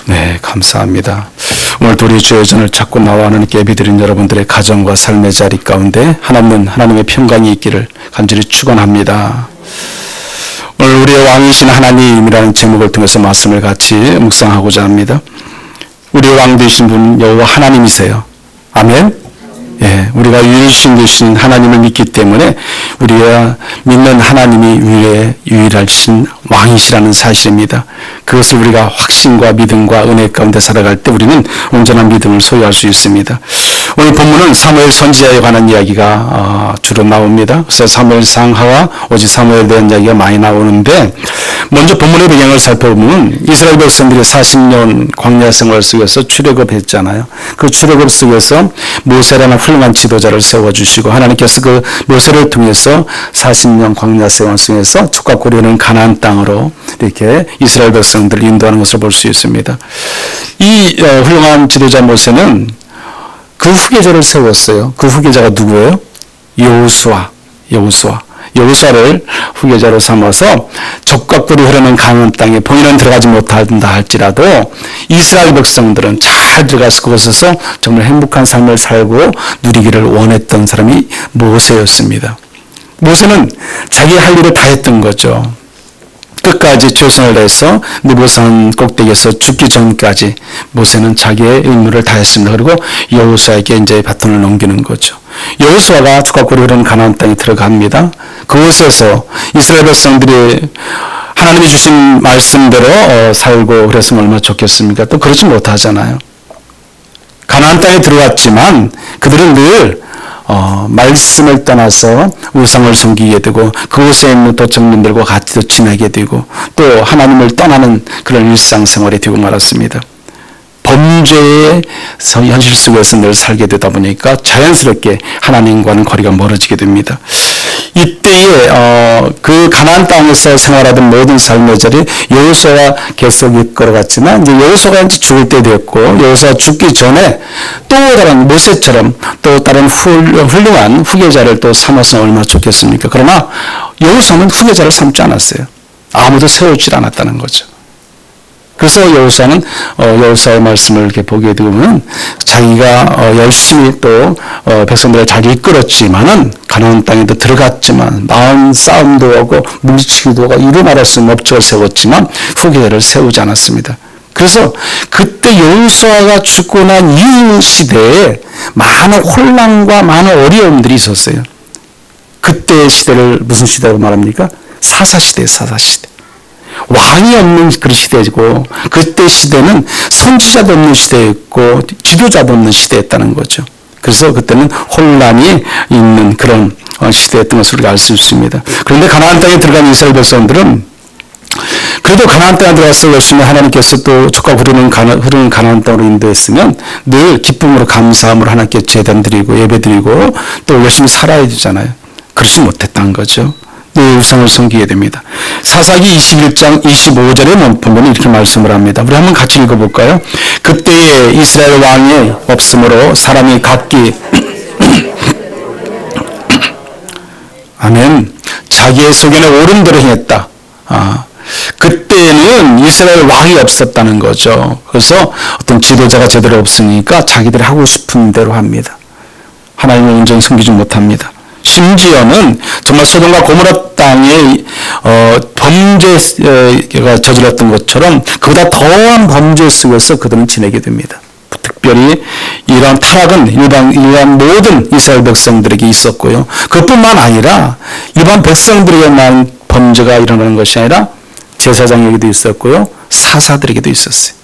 네, 감사합니다. 오늘 우리 주의 전을 찾고 나와 하나님께 예배드린 여러분들의 가정과 삶의 자리 가운데 하나님은 하나님의 평강이 있기를 간절히 축원합니다. 오늘 우리의 왕이신 하나님이라는 제목을 통해서 말씀을 같이 묵상하고자 합니다. 우리의 왕 되신 분 여호와 하나님이세요. 아멘. 예, 우리가 유일신 되신 하나님을 믿기 때문에 우리가 믿는 하나님이 유일하신 왕이시라는 사실입니다. 그것을 우리가 확신과 믿음과 은혜 가운데 살아갈 때 우리는 온전한 믿음을 소유할 수 있습니다. 오늘 본문은 사무엘 선지자에 관한 이야기가 주로 나옵니다. 그래서 사무엘상하와 오직 사무엘에 대한 이야기가 많이 나오는데, 먼저 본문의 배경을 살펴보면 이스라엘 백성들이 40년 광야 생활 속에서 출애굽했잖아요. 그 출애굽 속에서 모세라는 훌륭한 지도자를 세워주시고 하나님께서 그 모세를 통해서 40년 광야 생활 속에서 촉각 고려는 가나안 땅으로 이렇게 이스라엘 백성들을 인도하는 것을 볼 수 있습니다. 이 훌륭한 지도자 모세는 그 후계자를 세웠어요. 그 후계자가 누구예요? 여호수아를 후계자로 삼아서 적각골이 흐르는 가나안 땅에 본인은 들어가지 못한다 할지라도 이스라엘 백성들은 잘 들어가서 그곳에서 정말 행복한 삶을 살고 누리기를 원했던 사람이 모세였습니다. 모세는 자기 할 일을 다 했던 거죠. 끝까지 최선을 다해서 느보산 꼭대기에서 죽기 전까지 모세는 자기의 임무를 다했습니다. 그리고 여호수아에게 이제 바톤을 넘기는 거죠. 여호수아가 촉각골이 흐르는 가나안 땅에 들어갑니다. 그곳에서 이스라엘 백성들이 하나님이 주신 말씀대로 살고 그랬으면 얼마나 좋겠습니까? 또 그렇지 못하잖아요. 가나안 땅에 들어갔지만 그들은 늘 말씀을 떠나서 우상을 섬기게 되고 그곳에 있는 도청민들과 같이 지내게 되고 또 하나님을 떠나는 그런 일상생활이 되고 말았습니다. 범죄의 현실 속에서 늘 살게 되다 보니까 자연스럽게 하나님과는 거리가 멀어지게 됩니다. 이때에 그 가나안 땅에서 생활하던 모든 삶의 자리 여호수아가 계속 이끌어갔지만 이제 여호수아가 이제 죽을 때 됐고 여호수아가 죽기 전에 또 다른 모세처럼 또 다른 훌륭한 후계자를 또 삼았으면 얼마나 좋겠습니까? 그러나 여호수아는 후계자를 삼지 않았어요. 아무도 세우지 않았다는 거죠. 그래서 여호수아는 여호수아의 말씀을 이렇게 보게 되면 자기가 열심히 또 백성들을 잘 이끌었지만은 가나안 땅에도 들어갔지만 마음 싸움도 하고 물리치기도 하고 이루 말할 수 없는 업적을 세웠지만 후계자를 세우지 않았습니다. 그래서 그때 여호수아가 죽고 난 이후 시대에 많은 혼란과 많은 어려움들이 있었어요. 그때의 시대를 무슨 시대라고 말합니까? 사사시대. 왕이 없는 그런 시대이고 그때 시대는 선지자도 없는 시대였고 지도자도 없는 시대였다는 거죠. 그래서 그때는 혼란이 있는 그런 시대였던 것을 우리가 알 수 있습니다. 그런데 가나안 땅에 들어간 이스라엘 백성들은 그래도 가나안 땅에 들어가서 열심히 하나님께서 또 촉각 흐르는 가나안 땅으로 인도했으면 늘 기쁨으로 감사함으로 하나님께 제단 드리고 예배 드리고 또 열심히 살아야 되잖아요. 그렇지 못했다는 거죠. 늘 우상을 섬기게 됩니다. 사사기 21장 25절에 보면 이렇게 말씀을 합니다. 우리 한번 같이 읽어볼까요? 그때에 이스라엘 왕이 없으므로 사람이 각기 아멘. 자기의 소견에 옳은 대로 행했다. 그때는 이스라엘 왕이 없었다는 거죠. 그래서 어떤 지도자가 제대로 없으니까 자기들이 하고 싶은 대로 합니다. 하나님을 온전히 섬기지 못합니다. 심지어는 정말 소돔과 고모라 땅에 범죄가 저질렀던 것처럼 그보다 더한 범죄 속에서 그들은 지내게 됩니다. 특별히 이러한 타락은 일반 모든 이스라엘 백성들에게 있었고요. 그뿐만 아니라 일반 백성들에게만 범죄가 일어나는 것이 아니라 제사장에게도 있었고요. 사사들에게도 있었어요.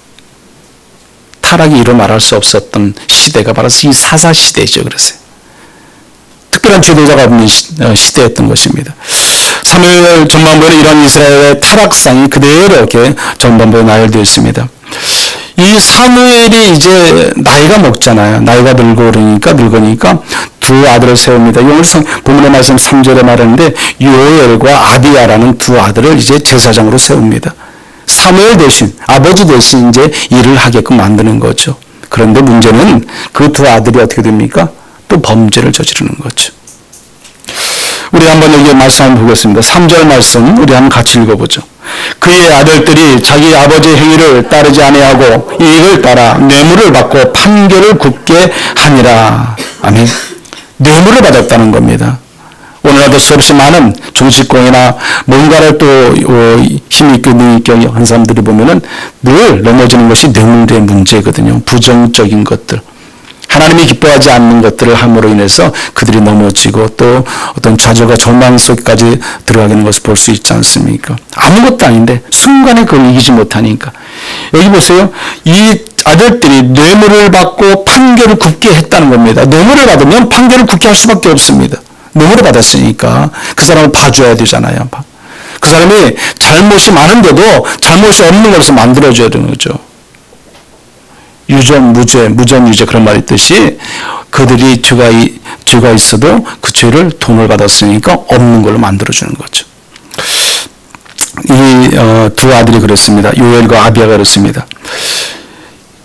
타락이 이루 말할 수 없었던 시대가 바로 이 사사 시대죠. 그랬어요. 특별한 지도자가 없는 시대였던 것입니다. 사무엘 전반부에는 이런 이스라엘의 타락상이 그대로 이렇게 전반부에 나열되어 있습니다. 이 사무엘이 이제 나이가 먹잖아요. 나이가 늙으니까 두 아들을 세웁니다. 오늘 본문의 말씀 3절에 말하는데 요엘과 아비야라는 두 아들을 이제 제사장으로 세웁니다. 사무엘 대신 아버지 대신 이제 일을 하게끔 만드는 거죠. 그런데 문제는 그 두 아들이 어떻게 됩니까? 또 범죄를 저지르는 거죠. 우리 한번 여기 말씀 한번 보겠습니다. 3절 말씀 우리 한번 같이 읽어보죠. 그의 아들들이 자기 아버지의 행위를 따르지 아니하고 이익을 따라 뇌물을 받고 판결을 굽게 하니라. 아멘. 뇌물을 받았다는 겁니다. 오늘날도 수없이 많은 정치권이나 뭔가를 또 힘있게 능있게 한 사람들이 보면은 늘 넘어지는 것이 뇌물의 문제거든요. 부정적인 것들. 하나님이 기뻐하지 않는 것들을 함으로 인해서 그들이 넘어지고 또 어떤 좌절과 절망 속까지 들어가는 것을 볼 수 있지 않습니까? 아무것도 아닌데 순간에 그걸 이기지 못하니까. 여기 보세요. 이 아들들이 뇌물을 받고 판결을 굽게 했다는 겁니다. 뇌물을 받으면 판결을 굽게 할 수밖에 없습니다. 뇌물을 받았으니까 그 사람을 봐줘야 되잖아요. 그 사람이 잘못이 많은데도 잘못이 없는 것을 만들어줘야 되는 거죠. 유전, 무전, 유죄 그런 말이 있듯이 그들이 죄가 있어도 그 죄를 돈을 받았으니까 없는 걸로 만들어주는 거죠. 이 두 아들이 그랬습니다. 요엘과 아비야가 그랬습니다.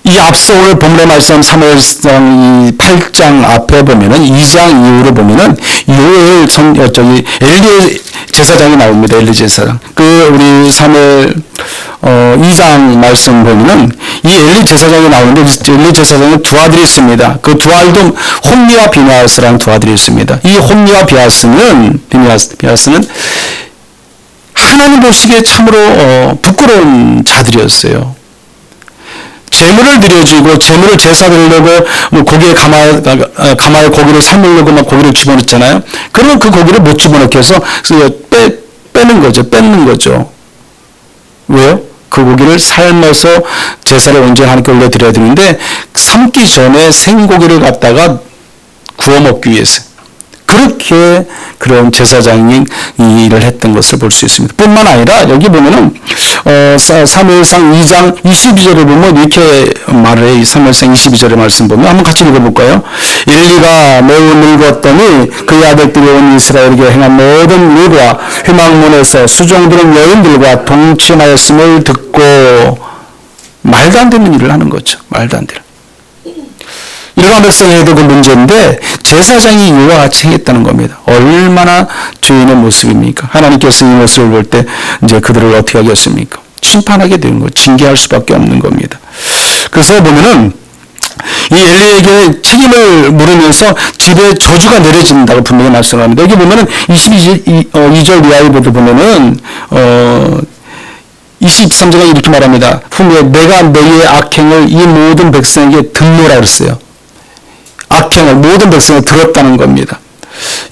이 앞서 오늘 본문의 말씀 3회상 8장 앞에 보면은 2장 이후로 보면은 요엘 엘리 제사장이 나옵니다. 엘리 제사장. 우리 3회 2장 말씀 보면은 이 엘리 제사장이 나오는데 엘리 제사장은 두 아들이 있습니다. 그 두 아들도 홈리와 비나스라는 두 아들이 있습니다. 이 홈리와 비나스는 하나님 보시기에 참으로 부끄러운 자들이었어요. 재물을 드려주고 재물을 제사 드리려고 고기에 가마에 고기를 삶으려고 막 고기를 집어넣잖아요. 그러면 그 고기를 못 집어넣게 해서 뺏는 거죠. 왜요? 그 고기를 삶아서 제사를 온전히 하나님께 올려드려야 되는데 삶기 전에 생고기를 갖다가 구워 먹기 위해서 그렇게 그런 제사장이 이 일을 했던 것을 볼 수 있습니다. 뿐만 아니라 여기 보면은 사무엘상 2장 22절에 보면 이렇게 말을 해요. 사무엘상 22절의 말씀 보면 한번 같이 읽어볼까요? 엘리가 매우 늙었더니 그의 아들들이 온 이스라엘에게 행한 모든 일과 회막문에서 수종드는 여인들과 동침하였음을 듣고 말도 안 되는 일을 하는 거죠. 말도 안 되는. 일반 백성에도 그 문제인데 제사장이 이와 같이 했다는 겁니다. 얼마나 죄인의 모습입니까? 하나님께서 이 모습을 볼 때 이제 그들을 어떻게 하겠습니까? 심판하게 되는 거, 징계할 수밖에 없는 겁니다. 그래서 보면은 이 엘리에게 책임을 물으면서 집에 저주가 내려진다고 분명히 말씀합니다. 여기 보면은 22절 이하에도 보면은 23절에 이렇게 말합니다. 후에 내가 너희의 악행을 이 모든 백성에게 듣노라 그랬어요. 악행을 모든 백성을 들었다는 겁니다.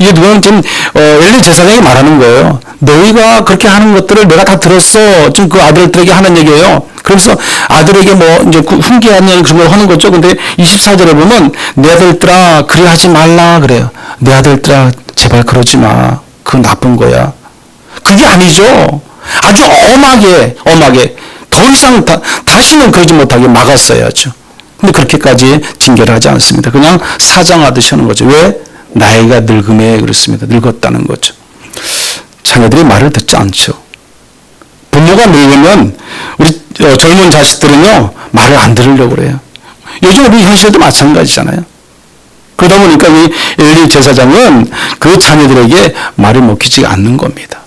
이게 누구는 지금 엘리 제사장이 말하는 거예요. 너희가 그렇게 하는 것들을 내가 다 들었어. 지금 그 아들들에게 하는 얘기예요. 그래서 아들에게 이제 훈계하는 그런 걸 하는 거죠. 근데 24절에 보면 내 아들들아 그리 하지 말라 그래요. 내 아들들아 제발 그러지 마. 그건 나쁜 거야. 그게 아니죠. 아주 엄하게 더 이상 다시는 그러지 못하게 막았어야죠. 근데 그렇게까지 징계를 하지 않습니다. 그냥 사장하듯이 하는 거죠. 왜? 나이가 늙음에 그렇습니다. 늙었다는 거죠. 자녀들이 말을 듣지 않죠. 부모가 늙으면 우리 젊은 자식들은요 말을 안 들으려고 그래요. 요즘 우리 현실도 마찬가지잖아요. 그러다 보니까 이 엘리 제사장은 그 자녀들에게 말을 먹히지 않는 겁니다.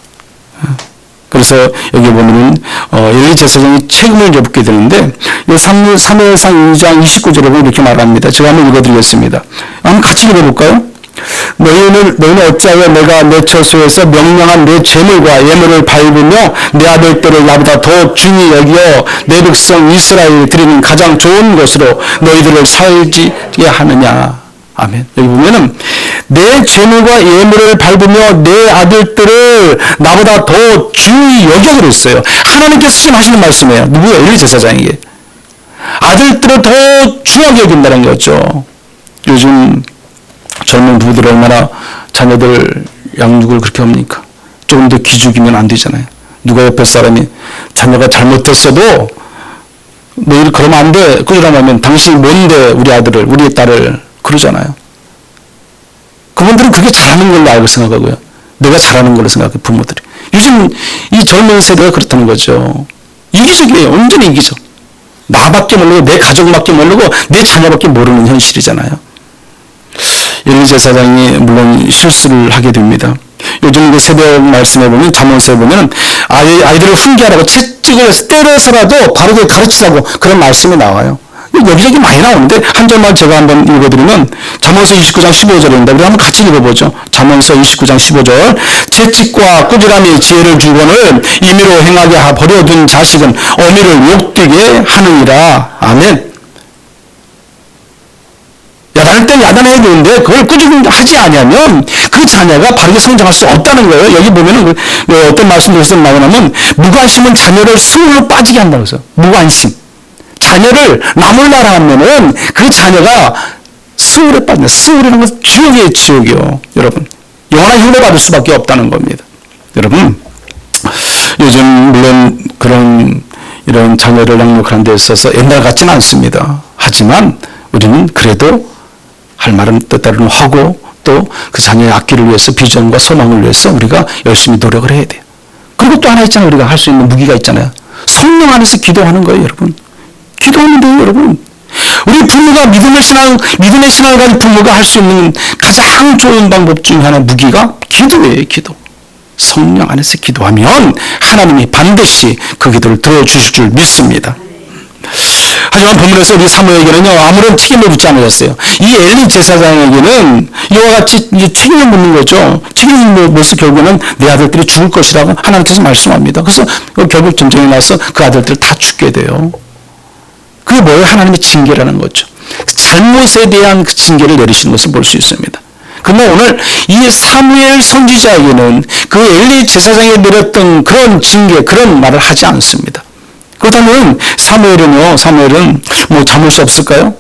그래서 여기 보면은 엘리 제사장이 책임을 져붙게 되는데 이 사무엘상 2장 29절에 보면 이렇게 말합니다. 제가 한번 읽어드리겠습니다. 한번 같이 읽어볼까요? 너희는 어찌하여 내가 내 처소에서 명령한 내 재물과 예물을 밟으며 내 아들들을 나보다 더 중히 여기어 내 백성 이스라엘이 드리는 가장 좋은 것으로 너희들을 살지게 하느냐. 아멘. 여기 보면은 내 재물과 예물을 밟으며 내 아들들을 나보다 더 중히 여겨 그랬어요. 하나님께서 지금 하시는 말씀이에요. 누구예요? 엘리 제사장에게. 아들들을 더 중하게 여긴다는 거죠. 요즘 젊은 부부들 얼마나 자녀들 양육을 그렇게 합니까? 조금 더 기죽이면 안 되잖아요. 누가 옆에 사람이 자녀가 잘못했어도 너희들 그러면 안 돼. 그러라면 당신이 뭔데 우리 아들을 우리 딸을 그러잖아요. 그분들은 그게 잘하는 걸로 알고 생각하고요. 내가 잘하는 걸로 생각해요. 부모들이. 요즘 이 젊은 세대가 그렇다는 거죠. 이기적이에요. 완전히 이기적. 나밖에 모르고 내 가족밖에 모르고 내 자녀밖에 모르는 현실이잖아요. 엘리 제사장이 물론 실수를 하게 됩니다. 요즘 그 세대 말씀해 보면, 잠언서에 보면, 아이들을 훈계하라고 채찍을 해서 때려서라도 바르게 가르치라고 그런 말씀이 나와요. 여기저기 많이 나오는데, 한 절만 제가 한번 읽어드리면, 잠언서 29장 15절입니다. 우리 한번 같이 읽어보죠. 잠언서 29장 15절. 채찍과 꾸지람이 지혜를 주거늘 임의로 행하게 버려둔 자식은 어미를 욕되게 하느니라. 아멘. 야단할 땐 야단해야 되는데 그걸 꾸준히 하지 않으면 그 자녀가 바르게 성장할 수 없다는 거예요. 여기 보면은 어떤 말씀이 여기서 나오냐면, 무관심은 자녀를 수울로 빠지게 한다고 해서. 무관심. 자녀를 나몰라라 하면은 그 자녀가 수울에 빠진다. 수울이라는 것은 지옥이에요, 지옥이요. 여러분. 영원한 흉내 받을 수밖에 없다는 겁니다. 여러분, 요즘 물론 이런 자녀를 양육하는 데 있어서 옛날 같지는 않습니다. 하지만 우리는 그래도 할 말은 뜻대로 하고, 또 그 자녀의 앞길을 위해서, 비전과 소망을 위해서 우리가 열심히 노력을 해야 돼요. 그리고 또 하나 있잖아요. 우리가 할 수 있는 무기가 있잖아요. 성령 안에서 기도하는 거예요, 여러분. 기도하면 돼요, 여러분. 우리 부모가 믿음의 신앙을 가진 부모가 할 수 있는 가장 좋은 방법 중 하나, 무기가 기도예요, 기도. 성령 안에서 기도하면 하나님이 반드시 그 기도를 들어주실 줄 믿습니다. 하지만 본문에서 우리 사무엘에게는요, 아무런 책임을 묻지 않으셨어요. 이 엘리 제사장에게는 이와 같이 이제 책임을 묻는 거죠. 책임을 묻어서 결국에는 내 아들들이 죽을 것이라고 하나님께서 말씀합니다. 그래서 결국 전쟁이 나서 그 아들들 다 죽게 돼요. 그게 뭐예요? 하나님의 징계라는 거죠. 잘못에 대한 그 징계를 내리시는 것을 볼 수 있습니다. 그러나 오늘 이 사무엘 선지자에게는 그 엘리 제사장에 내렸던 그런 징계, 그런 말을 하지 않습니다. 그렇다면 사무엘은 뭐 참을 수 없을까요?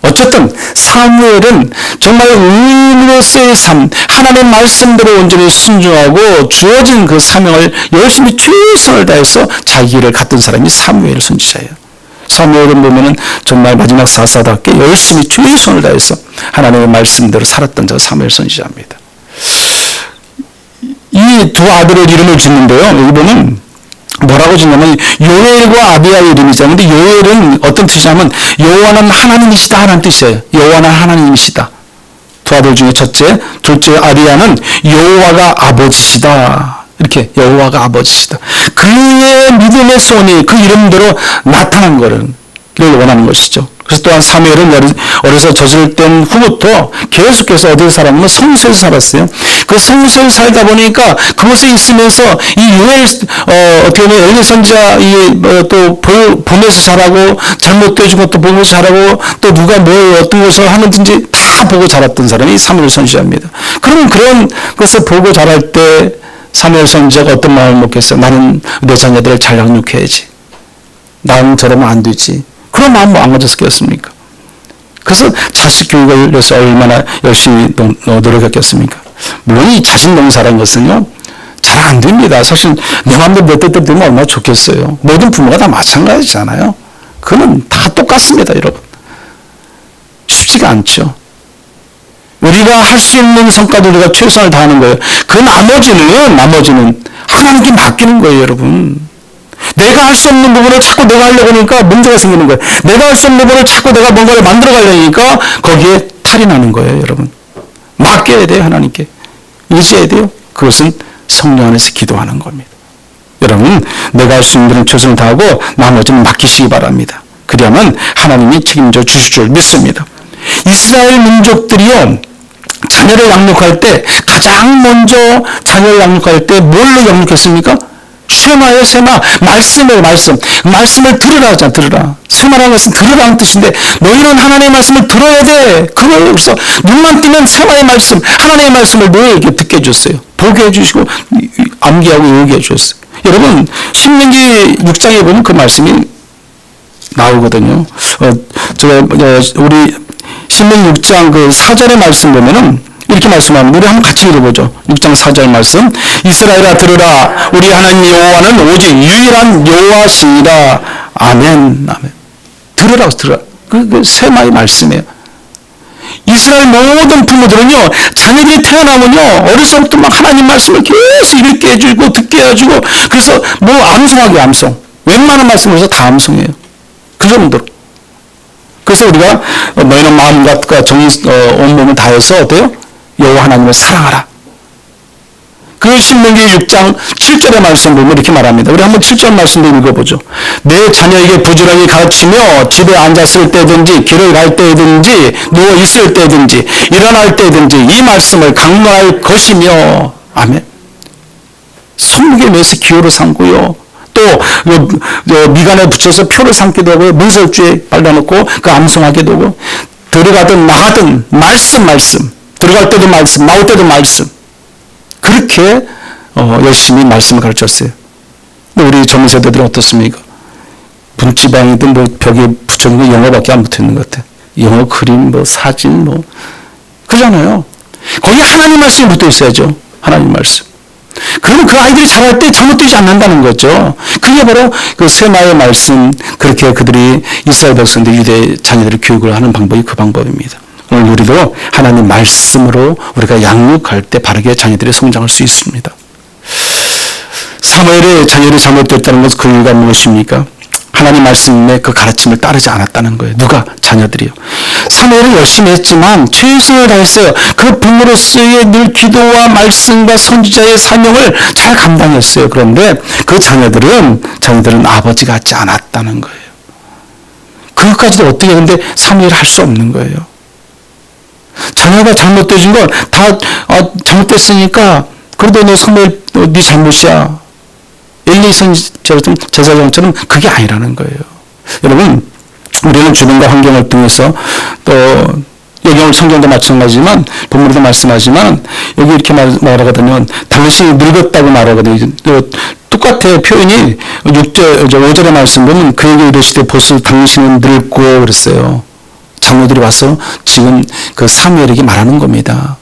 어쨌든 사무엘은 정말 의인으로서의 삶, 하나님의 말씀대로 온전히 순종하고 주어진 그 사명을 열심히 최선을 다해서 자기 길을 갔던 사람이 사무엘 선지자예요. 사무엘은 보면은 정말 마지막 사사답게 열심히 최선을 다해서 하나님의 말씀대로 살았던 저 사무엘 선지자입니다. 이 두 아들의 이름을 짓는데요, 여기 보면 뭐라고 짓냐면 요엘과 아비야의 이름이잖아요. 근데 요엘은 어떤 뜻이냐면 여호와는 하나님이시다 하는 뜻이에요. 여호와는 하나님이시다. 두 아들 중에 첫째, 둘째 아비야는 여호와가 아버지시다. 이렇게 여호와가 아버지시다. 그의 믿음의 손이 그 이름대로 나타난 거를 원하는 것이죠. 그래서 또한 사무엘은 어려서 저질땐 후부터 계속해서 어디서 살았냐면 성소에서 살았어요. 그 성소에서 살다 보니까 그곳에 있으면서 이 요엘, 어떻게 보면 엘리 선지자, 또 보면서 자라고, 잘못되어진 것도 보면서 자라고, 또 누가 어떤 것을 하는지 다 보고 자랐던 사람이 사무엘 선지자입니다. 그러면 그런 것을 보고 자랄 때 사무엘 선지자가 어떤 마음을 먹겠어요? 나는 내 자녀들을 잘 양육해야지. 나는 저러면 안 되지. 그런 마음 안 가졌겠습니까? 그래서 자식 교육을 위해서 얼마나 열심히 노력했겠습니까? 물론 이 자식 농사라는 것은요, 잘 안 됩니다. 사실 내 마음대로 내 뜻대로 되면 얼마나 좋겠어요. 모든 부모가 다 마찬가지잖아요. 그건 다 똑같습니다, 여러분. 쉽지가 않죠. 우리가 할 수 있는 성과도 우리가 최선을 다하는 거예요. 그 나머지는 하나님께 맡기는 거예요, 여러분. 내가 할 수 없는 부분을 자꾸 내가 하려고 하니까 문제가 생기는 거예요. 내가 할 수 없는 부분을 자꾸 내가 뭔가를 만들어 가려니까 거기에 탈이 나는 거예요, 여러분. 맡겨야 돼요, 하나님께. 의지해야 돼요. 그것은 성령 안에서 기도하는 겁니다. 여러분, 내가 할 수 있는 일은 최선을 다하고 나머지는 맡기시기 바랍니다. 그래야만 하나님이 책임져 주실 줄 믿습니다. 이스라엘 민족들이요, 자녀를 양육할 때 가장 먼저 자녀를 양육할 때 뭘로 양육했습니까? 쉐마예요, 쉐마. 말씀을 들으라 하잖아, 들으라. 쉐마라는 것은 들으라는 뜻인데, 너희는 하나님의 말씀을 들어야 돼. 그걸 여기서 눈만 뜨면 쉐마의 말씀, 하나님의 말씀을 너희에게 듣게 해줬어요. 보게 해주시고, 암기하고 외우게 해주셨어요. 여러분, 신명기 6장에 보면 그 말씀이 나오거든요. 우리 신명기 6장 그 4절의 말씀 보면은, 이렇게 말씀합니다. 우리 한번 같이 읽어보죠. 6장 4절 말씀. 이스라엘아 들으라. 우리 하나님 여호와는 오직 유일한 여호와시니라. 아멘. 아멘. 들으라. 그 세마의 말씀이에요. 이스라엘 모든 부모들은요, 자녀들이 태어나면요, 어려서부터 막 하나님 말씀을 계속 읽게 해주고, 듣게 해주고, 그래서 뭐 암송하게 암송. 웬만한 말씀을 해서 다 암송해요. 그 정도로. 그래서 우리가 너희는 마음과 온몸을 다해서 어때요? 여호와 하나님을 사랑하라. 그 신명기 6장 7절의 말씀 보면 이렇게 말합니다. 우리 한번 7절 말씀도 읽어보죠. 내 자녀에게 부지런히 가르치며 집에 앉았을 때든지 길을 갈 때든지 누워 있을 때든지 일어날 때든지 이 말씀을 강론할 것이며. 아멘. 성경에 매서 기호로 삼고요. 또 미간에 붙여서 표를 삼기도 하고 문설주에 발라놓고 그 암송하기도 하고 들어가든 나가든 말씀 들어갈 때도 말씀 나올 때도 말씀 그렇게 열심히 말씀을 가르쳤어요. 우리 젊은 세대들은 어떻습니까? 문지방이든 뭐 벽에 붙여놓은 게 영어밖에 안 붙어있는 것 같아요. 영어 그림 뭐 사진 뭐 그러잖아요. 거기 하나님 말씀이 붙어 있어야죠. 하나님 말씀. 그러면 그 아이들이 자랄 때 잘못되지 않는다는 거죠. 그게 바로 그 세마의 말씀, 그렇게 그들이 이스라엘 백성들 유대 자녀들의 교육을 하는 방법이 그 방법입니다. 오늘 우리도 하나님 말씀으로 우리가 양육할 때 바르게 자녀들이 성장할 수 있습니다. 사무엘의 자녀들이 잘못됐다는 것은 그 이유가 무엇입니까? 하나님 말씀의 그 가르침을 따르지 않았다는 거예요. 누가? 자녀들이요. 사무엘은 열심히 했지만 최선을 다했어요. 그 부모로서의 늘 기도와 말씀과 선지자의 사명을 잘 감당했어요. 그런데 그 자녀들은 아버지 같지 않았다는 거예요. 그것까지도 어떻게 근데 사무엘이 할 수 없는 거예요. 자녀가 잘못되진 건 다 잘못됐으니까 그래도 너 사무엘 네 잘못이야. 엘리 제사장처럼 그게 아니라는 거예요. 여러분, 우리는 주변과 환경을 통해서 또 여기 오늘 성경도 마찬가지지만 본문에도 말씀하지만 여기 이렇게 말하거든요. 당신이 늙었다고 말하거든요. 똑같아요. 표현이 5절의 말씀 보면 그에게 이르시되 보소 당신은 늙고 그랬어요. 장로들이 와서 지금 그 사무엘에게 말하는 겁니다.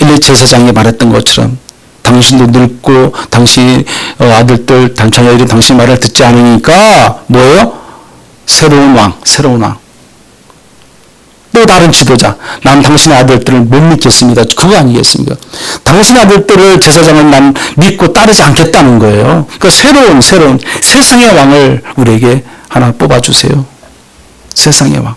엘리 제사장이 말했던 것처럼 당신도 늙고 당신 아들들 자녀들이 당신 말을 듣지 않으니까 뭐예요? 새로운 왕. 또 다른 지도자. 난 당신의 아들들을 못 믿겠습니다. 그거 아니겠습니까? 당신의 아들들을 제사장은 난 믿고 따르지 않겠다는 거예요. 그러니까 새로운 세상의 왕을 우리에게 하나 뽑아주세요. 세상의 왕.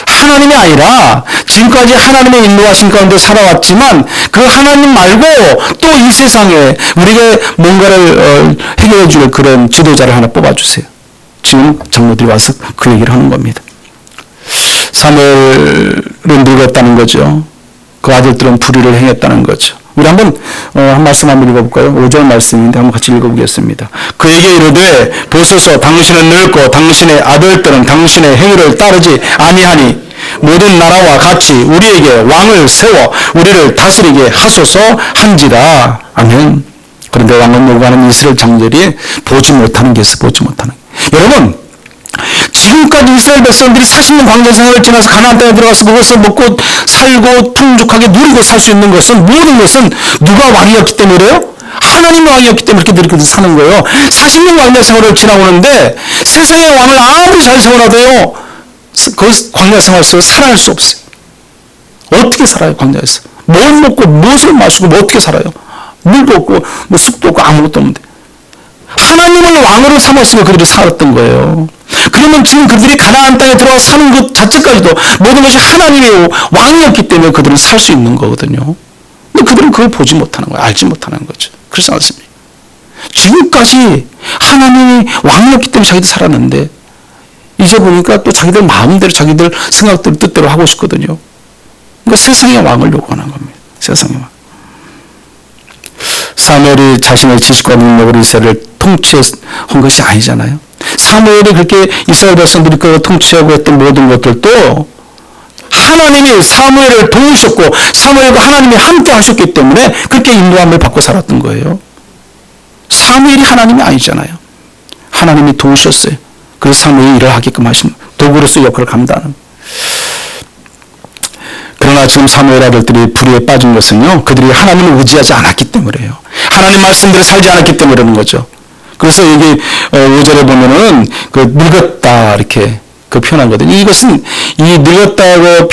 하나님이 아니라 지금까지 하나님의 인도하신 가운데 살아왔지만 그 하나님 말고 또 이 세상에 우리가 뭔가를 해결해 줄 그런 지도자를 하나 뽑아주세요. 지금 장로들이 와서 그 얘기를 하는 겁니다. 사무엘은 늙었다는 거죠. 그 아들들은 불의를 행했다는 거죠. 우리 한번 한 말씀 한번 읽어볼까요? 5절 말씀인데 한번 같이 읽어보겠습니다. 그에게 이르되 보소서 당신은 늙고 당신의 아들들은 당신의 행위를 따르지 아니하니 모든 나라와 같이 우리에게 왕을 세워 우리를 다스리게 하소서 한지라. 아멘. 그런데 왕을 요구하는 이스라엘 장로들이 보지 못하는 게 있어. 보지 못하는. 여러분, 지금까지 이스라엘 백성들이 40년 광야 생활을 지나서 가나안 땅에 들어가서 그것을 먹고 살고 풍족하게 누리고 살 수 있는 것은 모든 것은 누가 왕이었기 때문에요? 하나님이 왕이었기 때문에 이렇게 사는 거예요. 40년 광야 생활을 지나오는데 세상의 왕을 아무리 잘 세워놔도요 그 광야 생활 속에서 살아날 수 없어요. 어떻게 살아요? 광야에서 뭘 먹고 무엇을 마시고 뭐 어떻게 살아요? 물도 없고 뭐 숲도 없고 아무것도 없는데 하나님을 왕으로 삼았으면 그들이 살았던 거예요. 그러면 지금 그들이 가나안 땅에 들어와 사는 것 자체까지도 모든 것이 하나님의 왕이었기 때문에 그들은 살 수 있는 거거든요. 근데 그들은 그걸 보지 못하는 거예요. 알지 못하는 거죠. 그렇지 않습니까? 지금까지 하나님이 왕이었기 때문에 자기들 살았는데 이제 보니까 또 자기들 마음대로 자기들 생각대로 뜻대로 하고 싶거든요. 그러니까 세상의 왕을 요구하는 겁니다. 세상의 왕. 사무엘이 자신의 지식과 능력으로 이스라엘을 통치한 것이 아니잖아요. 사무엘이 그렇게 이스라엘 백성들이 그 통치하고 했던 모든 것들도 하나님이 사무엘을 도우셨고 사무엘과 하나님이 함께 하셨기 때문에 그렇게 인도함을 받고 살았던 거예요. 사무엘이 하나님이 아니잖아요. 하나님이 도우셨어요. 그래서 사무엘이 일을 하게끔 하신 도구로서 역할을 감당하는. 그러나 지금 사무엘 아들들이 불의에 빠진 것은요, 그들이 하나님을 의지하지 않았기 때문에요. 하나님 말씀대로 살지 않았기 때문에 그러는 거죠. 그래서 여기 5절에 보면은 그 늙었다 이렇게 그 표현하거든요. 이것은 이 늙었다고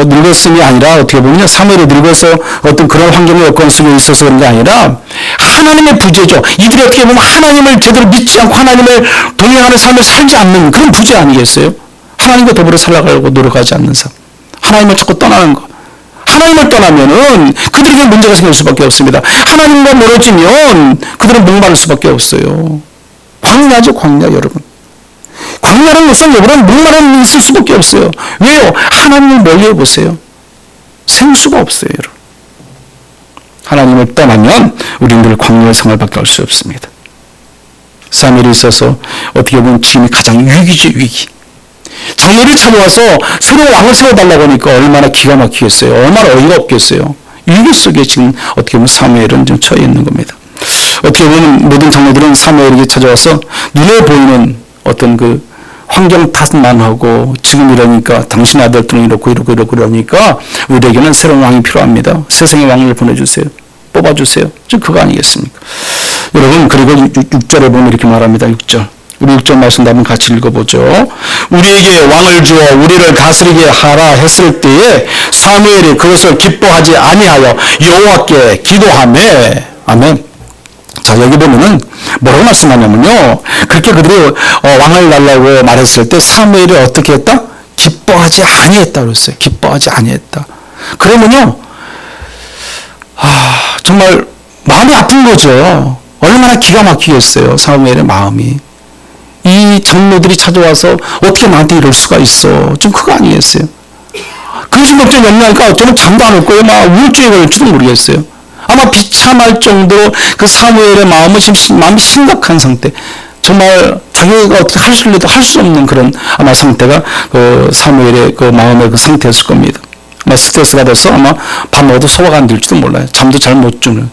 늙었음이 아니라 어떻게 보면 사무엘이 늙어서 어떤 그런 환경의 여건 속에 있어서 그런 게 아니라 하나님의 부재죠. 이들이 어떻게 보면 하나님을 제대로 믿지 않고 하나님을 동행하는 삶을 살지 않는 그런 부재 아니겠어요? 하나님과 더불어 살아가려고 노력하지 않는 삶. 하나님을 자꾸 떠나는 것. 하나님을 떠나면은 그들에게 문제가 생길 수밖에 없습니다. 하나님과 멀어지면 그들은 목마를 수밖에 없어요. 광야죠, 광야, 여러분. 광야라는 것은 여러분 목마름이 있을 수밖에 없어요. 왜요? 하나님을 멀리 해보세요. 생수가 없어요, 여러분. 하나님을 떠나면 우리는 늘 광야의 생활밖에 할 수 없습니다. 사무엘이 있어서 어떻게 보면 지금이 가장 위기죠, 위기. 장로를 찾아와서 새로 왕을 세워달라고 하니까 얼마나 기가 막히겠어요. 얼마나 어이가 없겠어요. 위기 속에 지금 어떻게 보면 사무엘은 좀 처해 있는 겁니다. 어떻게 보면 모든 장로들은 사무엘에게 찾아와서 눈에 보이는 어떤 그 환경 탓만 하고 지금 이러니까 당신 아들들은 이렇고 이러니까 우리에게는 새로운 왕이 필요합니다. 세상의 왕을 보내주세요. 뽑아주세요. 즉 그거 아니겠습니까? 여러분, 그리고 6절에 보면 이렇게 말합니다. 6절. 우리 6절 말씀 한번 같이 읽어보죠. 우리에게 왕을 주어 우리를 다스리게 하라 했을 때에 사무엘이 그것을 기뻐하지 아니하여 여호와께 기도하며. 아멘. 자, 여기 보면은 뭐라고 말씀하냐면요. 그렇게 그들이 왕을 달라고 말했을 때 사무엘이 어떻게 했다? 기뻐하지 아니했다 그랬어요. 기뻐하지 아니했다. 그러면요. 정말 마음이 아픈 거죠. 얼마나 기가 막히겠어요. 사무엘의 마음이. 이 장로들이 찾아와서 어떻게 나한테 이럴 수가 있어. 좀 그거 아니겠어요? 그것이 걱정 염려하니까 어쩌면 잠도 안 올 거예요. 막 우울증에 걸릴지도 모르겠어요. 아마 비참할 정도로 그 사무엘의 마음이 지금 마음이 심각한 상태. 정말 자기가 어떻게 할 수 없는 그런 아마 상태가 그 사무엘의 그 마음의 그 상태였을 겁니다. 아마 스트레스 받아서 아마 밥 먹어도 소화가 안 될지도 몰라요. 잠도 잘 못 주는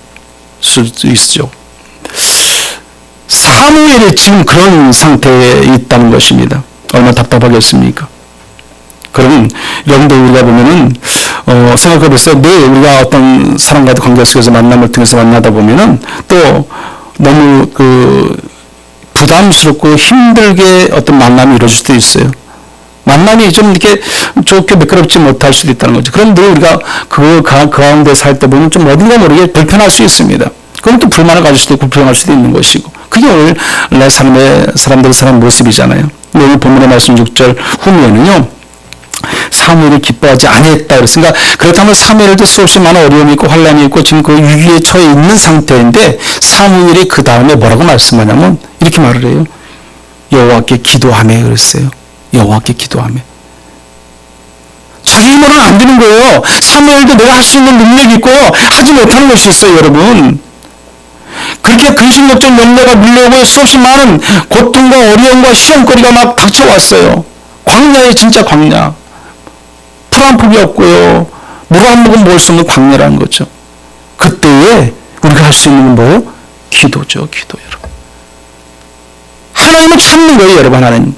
수도 있죠. 사무엘이 지금 그런 상태에 있다는 것입니다. 얼마나 답답하겠습니까? 그러면 여러분들 우리가 보면은 생각해 보세요. 늘 우리가 어떤 사람과의 관계 속에서 만남을 통해서 만나다 보면은 또 너무 그 부담스럽고 힘들게 어떤 만남이 이루어질 수도 있어요. 만남이 좀 이렇게 좋게 매끄럽지 못할 수도 있다는 거죠. 그런데 우리가 그 가운데 살 때 보면 좀 어딘가 모르게 불편할 수 있습니다. 그럼 또 불만을 가질 수도 있고 불평할 수도 있는 것이고. 그게 오늘 사람들의 사람 모습이잖아요. 오늘 본문의 말씀 6절 후면은요. 사무엘이 기뻐하지 아니했다 그랬으니까 그렇다면 사무엘도 수없이 많은 어려움이 있고 환란이 있고 지금 그 위기에 처해 있는 상태인데 사무엘이 그 다음에 뭐라고 말씀하냐면 이렇게 말을 해요. 여호와께 기도하며 그랬어요. 여호와께 기도하며. 자기 힘으로는 안 되는 거예요. 사무엘도 내가 할 수 있는 능력이 있고 하지 못하는 것이 있어요, 여러분. 그렇게 근심 걱정 염려가 밀려오고 수없이 많은 고통과 어려움과 시험거리가 막 닥쳐왔어요. 광야에 진짜 광야. 풀 한 폭이 없고요. 물 한 모금 먹을 수 없는 광야라는 거죠. 그때에 우리가 할 수 있는 건 뭐예요? 기도죠, 기도, 여러분. 하나님을 찾는 거예요, 여러분, 하나님.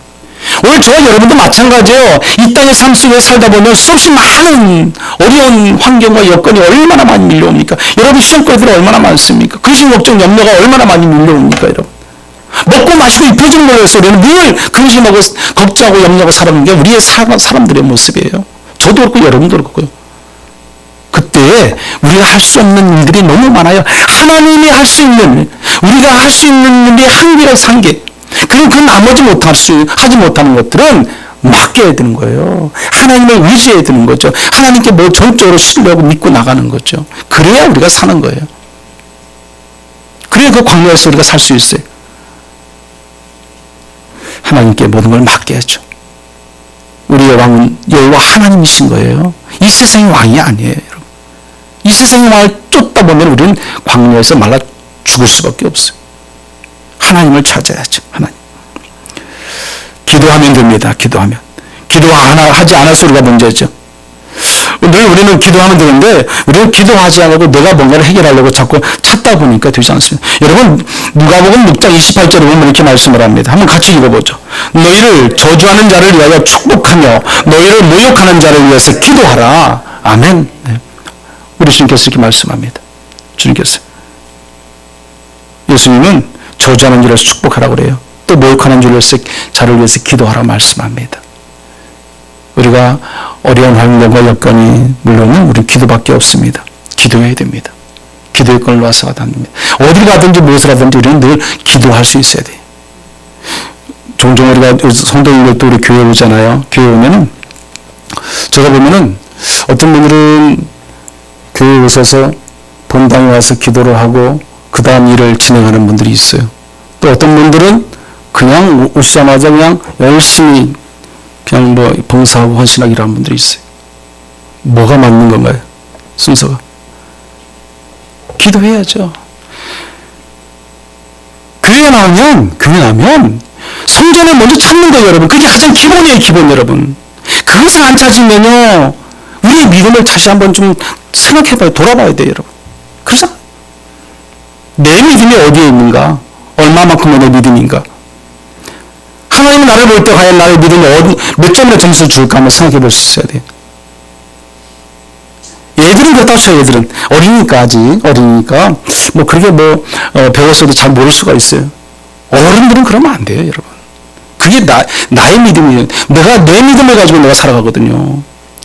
오늘 저와 여러분도 마찬가지예요. 이 땅의 삶 속에 살다 보면 수없이 많은 어려운 환경과 여건이 얼마나 많이 밀려옵니까? 여러분 시험거리들이 얼마나 많습니까? 근심 걱정 염려가 얼마나 많이 밀려옵니까, 여러분? 먹고 마시고 입혀진 걸로서 우리는 늘 근심하고 걱정하고 염려하고 살아가는 게 우리의 사람들의 모습이에요. 저도 그렇고 여러분도 그렇고요. 그때 우리가 할 수 없는 일들이 너무 많아요. 하나님이 할 수 있는, 우리가 할 수 있는 일이 한계라서 한계. 그럼 그 나머지 하지 못하는 것들은 맡겨야 되는 거예요. 하나님을 의지해야 되는 거죠. 하나님께 뭐 전적으로 신뢰하고 믿고 나가는 거죠. 그래야 우리가 사는 거예요. 그래야 그 광야에서 우리가 살 수 있어요. 하나님께 모든 걸 맡겨야죠. 우리의 왕은 여호와 하나님이신 거예요. 이 세상의 왕이 아니에요, 여러분. 이 세상의 왕을 쫓다 보면 우리는 광야에서 말라 죽을 수밖에 없어요. 하나님을 찾아야죠. 하나님. 기도하면 됩니다. 기도하면. 기도하지 않아서 우리가 문제죠. 늘 우리는 기도하면 되는데 우리는 기도하지 않고 내가 뭔가를 해결하려고 자꾸 찾다 보니까 되지 않습니다. 여러분 누가복음 6장 28절에 보면 이렇게 말씀을 합니다. 한번 같이 읽어보죠. 너희를 저주하는 자를 위하여 축복하며 너희를 모욕하는 자를 위해서 기도하라. 아멘. 네. 우리 주님께서 이렇게 말씀합니다. 주님께서. 예수님은 저주하는 자를 축복하라고 그래요. 또 모욕하는 자를 위해서 기도하라 말씀합니다. 우리가 어려운 환경과 여건이 물론은 우리 기도밖에 없습니다. 기도해야 됩니다. 기도의 걸 놔서가 됩니다. 어딜 가든지 무엇을 하든지 우리는 늘 기도할 수 있어야 돼요. 종종 우리가 성도님들도 우리 교회 오잖아요. 교회 오면은 제가 보면은 어떤 분들은 교회에 오셔서 본당에 와서 기도를 하고 그 다음 일을 진행하는 분들이 있어요. 또 어떤 분들은 그냥 오시자마자 그냥 열심히 그냥 뭐 봉사하고 헌신하고 일하는 분들이 있어요. 뭐가 맞는 건가요? 순서가. 기도해야죠. 교회 나오면 성전을 먼저 찾는 거예요, 여러분. 그게 가장 기본이에요, 기본, 여러분. 그것을 안 찾으면요, 우리의 믿음을 다시 한번 좀 생각해봐요. 돌아봐야 돼요, 여러분. 그러잖아. 내 믿음이 어디에 있는가? 얼마만큼의 내 믿음인가? 하나님은 나를 볼 때 과연 나의 믿음이 몇 점으로 점수를 줄까 한번 생각해 볼 수 있어야 돼요. 얘들은 그렇다고 쳐요, 얘들은. 어리니까, 아직. 어리니까. 뭐, 그렇게 배웠어도 잘 모를 수가 있어요. 어른들은 그러면 안 돼요, 여러분. 그게 나의 믿음이에요. 내가 내 믿음을 가지고 내가 살아가거든요.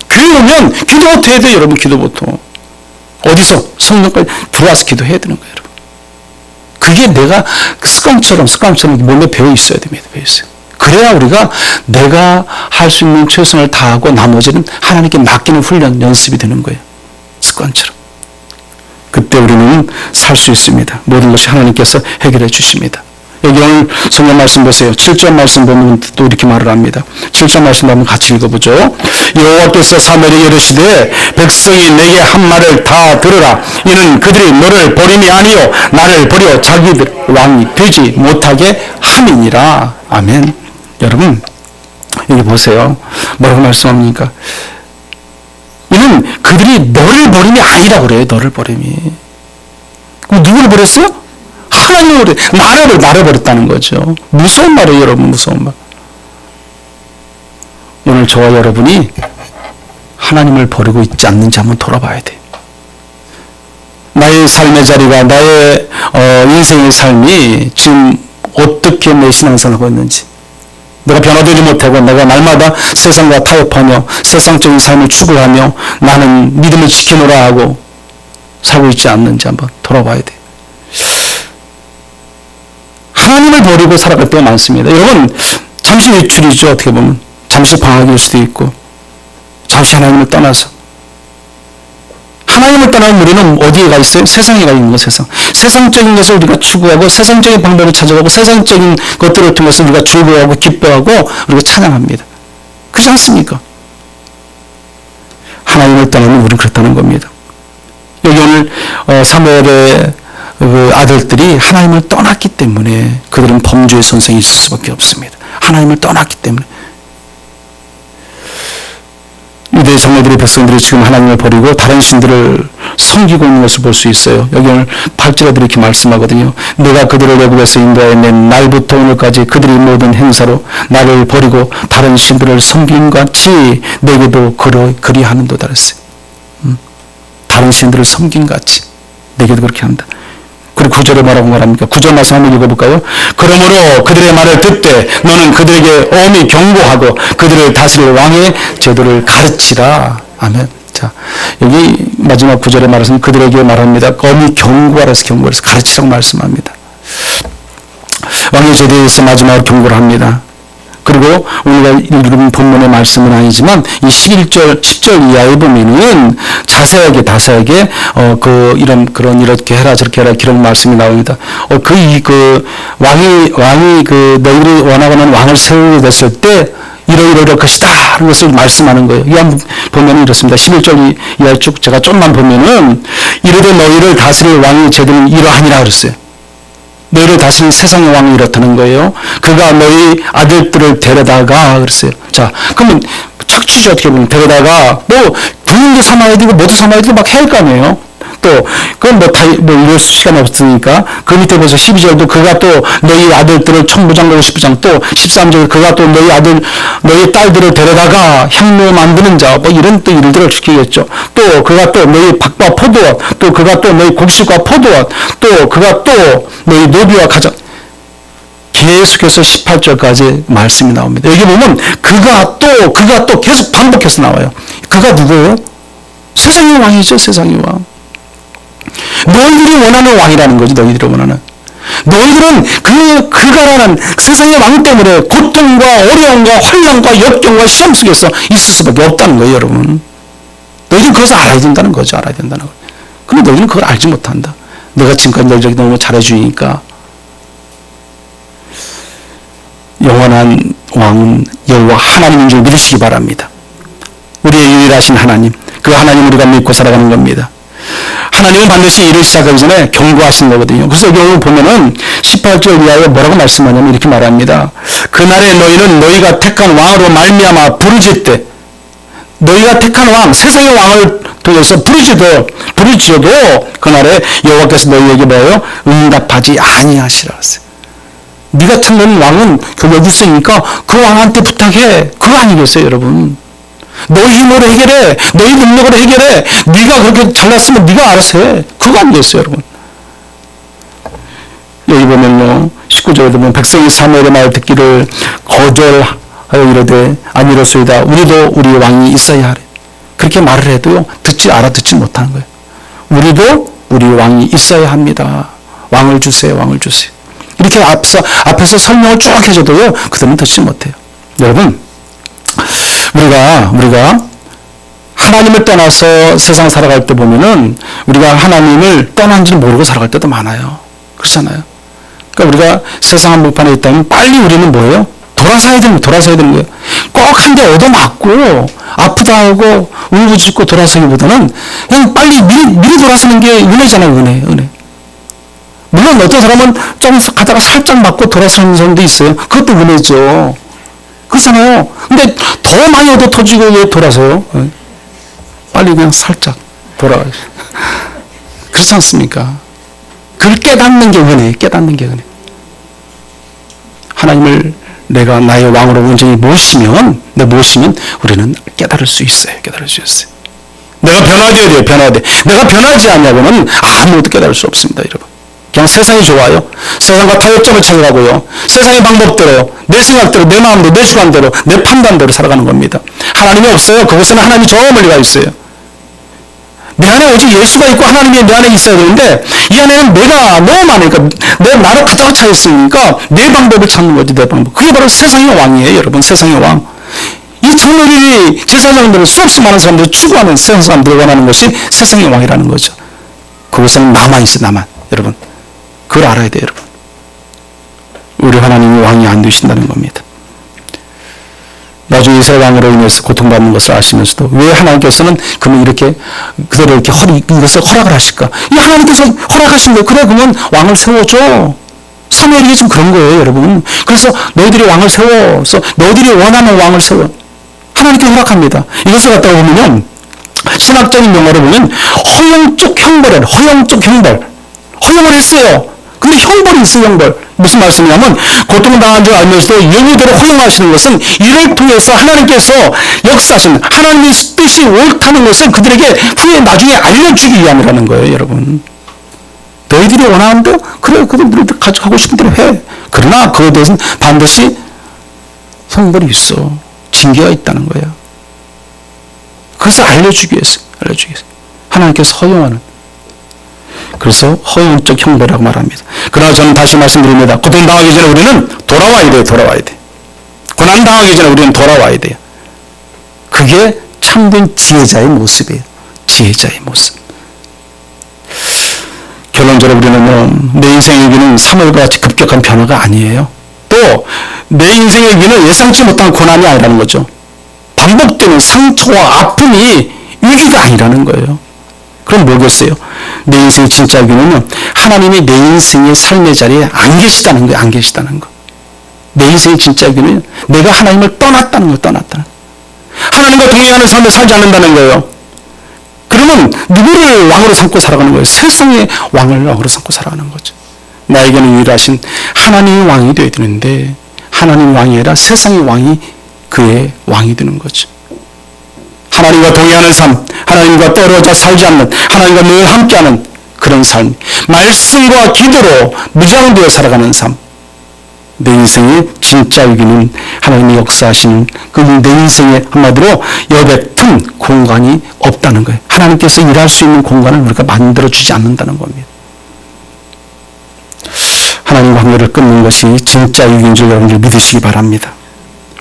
교회 오면 기도부터 해야 돼요, 여러분, 기도부터. 어디서? 성령까지 들어와서 기도해야 되는 거예요, 여러분. 그게 내가 습관처럼 몸에 배어 있어야 됩니다, 배어 있어요. 그래야 우리가 내가 할 수 있는 최선을 다하고 나머지는 하나님께 맡기는 훈련, 연습이 되는 거예요. 습관처럼. 그때 우리는 살 수 있습니다. 모든 것이 하나님께서 해결해 주십니다. 여기 오늘 성경 말씀 보세요. 7절 말씀 보면 또 이렇게 말을 합니다. 7절 말씀 한번 같이 읽어보죠. 여호와께서 사무엘에게 이르시되 백성이 내게 한 말을 다 들으라. 이는 그들이 너를 버림이 아니요 나를 버려 자기들 왕이 되지 못하게 함이니라. 아멘. 여러분 여기 보세요. 뭐라고 말씀합니까? 이는 그들이 너를 버림이 아니라고 그래요. 너를 버림이. 그럼 누구를 버렸어요? 하나님을, 나를 버렸다는 거죠. 무서운 말이에요, 여러분. 무서운 말. 오늘 저와 여러분이 하나님을 버리고 있지 않는지 한번 돌아봐야 돼요. 나의 삶의 자리가, 나의 인생의 삶이 지금 어떻게 내 신앙생활을 하고 있는지, 내가 변화되지 못하고 내가 날마다 세상과 타협하며 세상적인 삶을 추구하며 나는 믿음을 지켜놓으라 하고 살고 있지 않는지 한번 돌아봐야 돼요. 하나님을 버리고 살아갈 때가 많습니다. 여러분 잠시 외출이죠. 어떻게 보면 잠시 방학일 수도 있고 잠시 하나님을 떠나서 하나님을 떠나는 우리는 어디에 가 있어요? 세상에 가 있는 거. 세상적인 것을 우리가 추구하고 세상적인 방법을 찾아가고 세상적인 것들을 통해서 우리가 즐거워하고 기뻐하고 우리가 찬양합니다. 그렇지 않습니까? 하나님을 떠나면 우리는 그렇다는 겁니다. 여기 오늘 사무엘의 그 아들들이 하나님을 떠났기 때문에 그들은 범죄의 선생이 있을 수밖에 없습니다. 하나님을 떠났기 때문에. 유대 장로들의 백성들이 지금 하나님을 버리고 다른 신들을 섬기고 있는 것을 볼 수 있어요. 여기 오늘 8절에 이렇게 말씀하거든요. 내가 그들을 애굽에서 인도하여 낸 날부터 오늘까지 그들이 모든 행사로 나를 버리고 다른 신들을 섬긴 같이 내게도 그리하는도다 그랬어요. 다른 신들을 섬긴 같이 내게도 그렇게 한다. 그리고 9절에 뭐라고 말합니까? 9절 말씀 한번 읽어볼까요? 그러므로 그들의 말을 듣되 너는 그들에게 엄히 경고하고 그들을 다스릴 왕의 제도를 가르치라. 아멘. 자, 여기 마지막 9절에 말해서 그들에게 말합니다. 엄히 경고하라 해서 경고해서 가르치라고 말씀합니다. 왕의 제도에 대해서 마지막으로 경고를 합니다. 그리고 우리가 읽은 본문의 말씀은 아니지만 이 11절, 10절 이하에 보면은 자세하게 이렇게 해라 저렇게 해라 그런 말씀이 나옵니다. 왕이 너희들이 원하고 하는 왕을 세우게 됐을 때 이러이러할 것이다 하는 것을 말씀하는 거예요. 이 한번 보면은 이렇습니다. 11절 이하에 쭉 제가 좀만 보면은 이르되 너희를 다스릴 왕의 제도는 이러하니라 그랬어요. 너희를 다스린 세상의 왕이 이렇다는 거예요. 그가 너희 아들들을 데려다가 그랬어요. 자, 그러면 착취죠. 어떻게 보면 데려다가 군인도 삼아야 되고 뭐도 삼아야 되고 막 해야 할 거 아니에요. 또 그건 이럴 시간이 없으니까 그 밑에 보세요. 12절도 그가 또 너희 아들들을 천부장과 50부장 또 13절 그가 또 너희 딸들을 데려다가 향료 만드는 자 이런 또 일들을 시키겠죠. 또 그가 또 너희 밭과 포도원 또 그가 또 너희 곡식과 포도원 또 그가 또 너희 노비와 가장 계속해서 18절까지 말씀이 나옵니다. 여기 보면 그가 또 계속 반복해서 나와요. 그가 누구예요? 세상의 왕이죠. 세상의 왕. 너희들이 원하는 왕이라는 거지. 너희들이 원하는. 너희들은 그가라는 세상의 왕 때문에 고통과 어려움과 환난과 역경과 시험 속에서 있을 수밖에 없다는 거예요. 여러분. 너희들은 그것을 알아야 된다는 거죠. 알아야 된다는 거예요. 근데 너희는 그걸 알지 못한다. 내가 지금까지 너희에게 너무 잘해주니까. 영원한 왕은 여호와 하나님인 줄 믿으시기 바랍니다. 우리의 유일하신 하나님, 그 하나님 우리가 믿고 살아가는 겁니다. 하나님은 반드시 일을 시작하기 전에 경고하신 거거든요. 그래서 여기 보면은 18절 이하에 뭐라고 말씀하냐면 이렇게 말합니다. 그날에 너희는 너희가 택한 왕으로 말미암아 부르짖되, 너희가 택한 왕, 세상의 왕을 통해서 부르짖어도 그날에 여호와께서 너희에게 뭐예요? 응답하지 아니하시라 하세요. 네가 찾는 왕은 여기 있으니까 그 왕한테 부탁해. 그거 아니겠어요, 여러분? 너희 힘으로 해결해. 너희 능력으로 해결해. 네가 그렇게 잘났으면 네가 알아서 해. 그거 아니겠어요, 여러분? 여기 보면요, 19절에 보면 백성이 사무엘의 말 듣기를 거절하여 이르되 아니로소이다. 우리도 우리 왕이 있어야 하래. 그렇게 말을 해도요, 알아듣지 못하는 거예요. 우리도 우리 왕이 있어야 합니다. 왕을 주세요, 왕을 주세요. 이렇게 앞에서 설명을 쭉 해줘도요, 그들은 듣지 못해요. 여러분, 우리가 하나님을 떠나서 세상 살아갈 때 보면은 우리가 하나님을 떠난 줄 모르고 살아갈 때도 많아요. 그렇잖아요. 그러니까 우리가 세상 한복판에 있다면 빨리 우리는 뭐예요? 돌아서야 되는 거예요. 꼭 한 대 얻어맞고 아프다 하고 울부짖고 돌아서기보다는 그냥 빨리 미리 돌아서는 게 은혜잖아요, 은혜. 물론 어떤 사람은 좀 가다가 살짝 맞고 돌아서는 사람도 있어요. 그것도 은혜죠. 그렇잖아요. 근데 더 많이 얻어 터지고 왜 돌아서요? 빨리 그냥 살짝 돌아가요. 그렇지 않습니까? 그걸 깨닫는 게 은혜. 하나님을 내가 나의 왕으로 온전히 모시면 우리는 깨달을 수 있어요. 내가 변화되어야 돼요. 내가 변하지 않냐고는 아무것도 깨달을 수 없습니다, 여러분. 그냥 세상이 좋아요. 세상과 타협점을 찾아가고요. 세상의 방법대로, 내 생각대로, 내 마음대로, 내 주관대로, 내 판단대로 살아가는 겁니다. 하나님이 없어요. 그곳에는 하나님이 저 멀리 가 있어요. 내 안에 오직 예수가 있고 하나님이 내 안에 있어야 되는데 이 안에는 내가 너무 많으니까 나로 가득 차 있으니까 내 방법을 찾는 거지, 내 방법. 그게 바로 세상의 왕이에요, 여러분. 세상의 왕. 이 장로들이 제사장들은 수없이 많은 사람들이 추구하는 세상 사람들이 원하는 것이 세상의 왕이라는 거죠. 그곳에는 나만 있어, 나만. 여러분. 그걸 알아야 돼요, 여러분. 우리 하나님이 왕이 안 되신다는 겁니다. 나중에 새 왕으로 인해서 고통받는 것을 아시면서도 왜 하나님께서는 그러면 이렇게 그대로 이렇게 이것을 허락을 하실까? 이 하나님께서 허락하신 거예요. 그래, 그러면 왕을 세워줘. 사무엘이 지금 그런 거예요, 여러분. 그래서 너희들이 왕을 세워서 너희들이 원하는 왕을 세워. 하나님께 허락합니다. 이것을 갖다가 보면요, 신학적인 용어로 보면 허용적 형벌을, 허용을 했어요. 근데 형벌이 있어요, 형벌. 무슨 말씀이냐면 고통당한 줄 알면서도 영유대로 허용하시는 것은 이를 통해서 하나님께서 역사하시는 하나님의 뜻이 옳다는 것을 그들에게 후에 나중에 알려주기 위함이라는 거예요, 여러분. 너희들이 원하는 대로 그래, 그들이 가지고 싶은 대로 해. 그러나 그에 대해서는 반드시 형벌이 있어. 징계가 있다는 거예요. 그것을 알려주기 위해서. 하나님께서 허용하는. 그래서 허용적 형벌이라고 말합니다. 그러나 저는 다시 말씀드립니다. 고통당하기 전에 우리는 돌아와야 돼. 고난당하기 전에 우리는 돌아와야 돼요. 그게 참된 지혜자의 모습이에요. 지혜자의 모습. 결론적으로 우리는 내 인생의 길은 사물과 같이 급격한 변화가 아니에요. 또 내 인생의 길은 예상치 못한 고난이 아니라는 거죠. 반복되는 상처와 아픔이 위기가 아니라는 거예요. 그럼 뭐겠어요? 내 인생의 진짜 위기는 하나님이 내 인생의 삶의 자리에 안 계시다는 거예요. 내 인생의 진짜 위기는 내가 하나님을 떠났다는 거예요. 하나님과 동행하는 삶을 살지 않는다는 거예요. 그러면 누구를 왕으로 삼고 살아가는 거예요? 세상의 왕을 왕으로 삼고 살아가는 거죠. 나에게는 유일하신 하나님의 왕이 되어야 되는데 하나님의 왕이 아니라 세상의 왕이 그의 왕이 되는 거죠. 하나님과 동행하는 삶, 하나님과 떨어져 살지 않는, 하나님과 늘 함께하는 그런 삶, 말씀과 기도로 무장되어 살아가는 삶. 내 인생의 진짜 위기는 하나님이 역사하시는 그 내 인생의 한마디로 여백 틈 공간이 없다는 거예요. 하나님께서 일할 수 있는 공간을 우리가 만들어주지 않는다는 겁니다. 하나님 관계를 끊는 것이 진짜 위기인 줄 여러분들 믿으시기 바랍니다.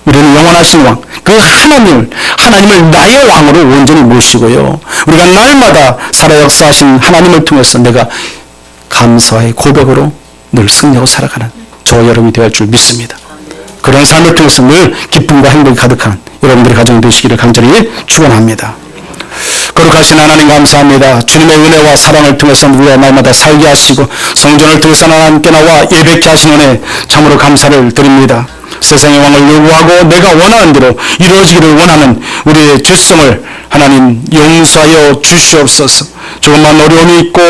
우리는 영원한 영원하신 왕, 그 하나님을 나의 왕으로 온전히 모시고요. 우리가 날마다 살아 역사하신 하나님을 통해서 내가 감사의 고백으로 늘 승리하고 살아가는 저와 여러분이 되어야 할 줄 믿습니다. 그런 삶을 통해서 늘 기쁨과 행복이 가득한 여러분들의 가정이 되시기를 간절히 축원합니다. 거룩하신 하나님 감사합니다. 주님의 은혜와 사랑을 통해서 우리가 날마다 살게 하시고 성전을 통해서 하나님께 나와 예배케 하신 은혜 참으로 감사를 드립니다. 세상의 왕을 요구하고 내가 원하는 대로 이루어지기를 원하는 우리의 죄성을 하나님 용서하여 주시옵소서. 조금만 어려움이 있고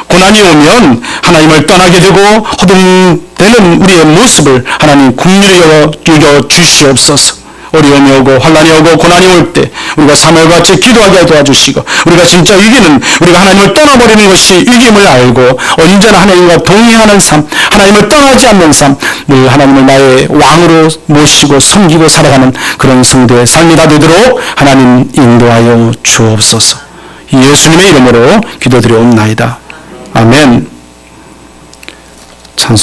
고난이 오면 하나님을 떠나게 되고 허둥대는 우리의 모습을 하나님 긍휼히 여겨 주시옵소서. 어려움이 오고 환난이 오고 고난이 올 때 우리가 사물같이 기도하게 도와주시고 우리가 진짜 위기는 우리가 하나님을 떠나버리는 것이 위기임을 알고 언제나 하나님과 동행하는 삶, 하나님을 떠나지 않는 삶, 늘 하나님을 나의 왕으로 모시고 섬기고 살아가는 그런 성도의 삶이 다 되도록 하나님 인도하여 주옵소서. 예수님의 이름으로 기도드려옵나이다. 아멘.